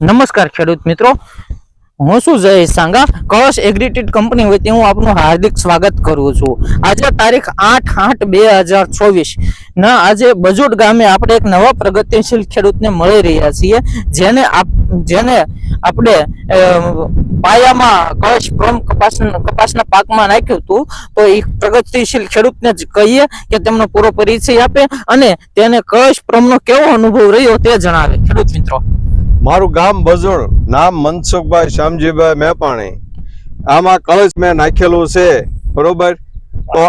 નમસ્કાર ખેડૂત મિત્રો, હું છું જય સાંગા. કળશ એગ્રીટેડ કંપની વતી હું આપનું હાર્દિક સ્વાગત કરું છું. આજે તારીખ 8/8/2024 ના આજે બજોટ ગામે આપણે એક નવા પ્રગતિશીલ ખેડૂતને મળી રહ્યા છીએ, જેને આપણે પાયામાં કળશ પ્રોમ કપાસના પાકમાં નાખ્યું હતું. તો એ પ્રગતિશીલ ખેડૂતને જ કહીએ કે તેમનો પૂરો પરિચય આપે અને તેને કળશ પ્રોમનો કેવો અનુભવ રહ્યો તે જણાવે. ખેડૂત મિત્રો, મારું ગામ બજોડ, નામ મનસુખભાઈ શ્યામજીભાઈ મેપાણી. આમાં કળશ મેં નાખેલું છે, બરોબર. તો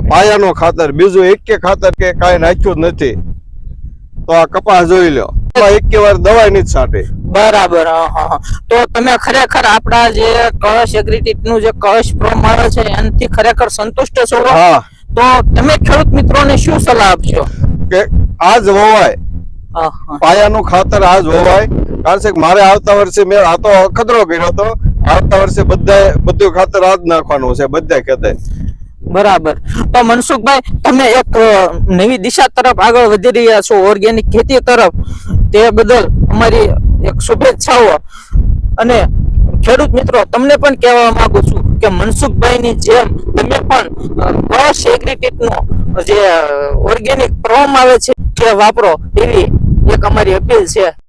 પાયાનો ખાતર, બીજું એક ખાતર કે કાંઈ નાખ્યું જ નથી. તો આ કપાસ જોઈ લો, એક વાર દવાઈ નથી છાંટી. બરાબર. તો તમે ખરેખર આપણા જે કળશ એગ્રીટેડ નું જે કળશ પ્રોમ આવે છે એનાથી ખરેખર સંતુષ્ટ છો? હા. તો તમે ખેડૂત મિત્રોને શું સલાહ આપશો? કે આ જ વવાય, પાયાનું ખાતર આ જ વવાય. કારણ કે મારે આવતા વર્ષે મેં આ તો અખતરો કર્યો હતો. આવતા વર્ષે બધું ખાતર આ જ નાખવાનું છે, બધા ખેતર. બરાબર. તો મનસુખભાઈ, તમે એક નવી દિશા તરફ આગળ વધી રહ્યા છો, ઓર્ગેનિક ખેતી તરફ. તે બદલ અમારી એક શુભેચ્છાઓ. અને ખેડૂત મિત્રો, તમને પણ કહેવા માંગુ છું કે મનસુખભાઈ ની જેમ તમે પણ કળશ એગ્રીટેડ નો જે ઓર્ગેનિક પ્રોમ આવે છે તે વાપરો, એવી એક અમારી અપીલ છે.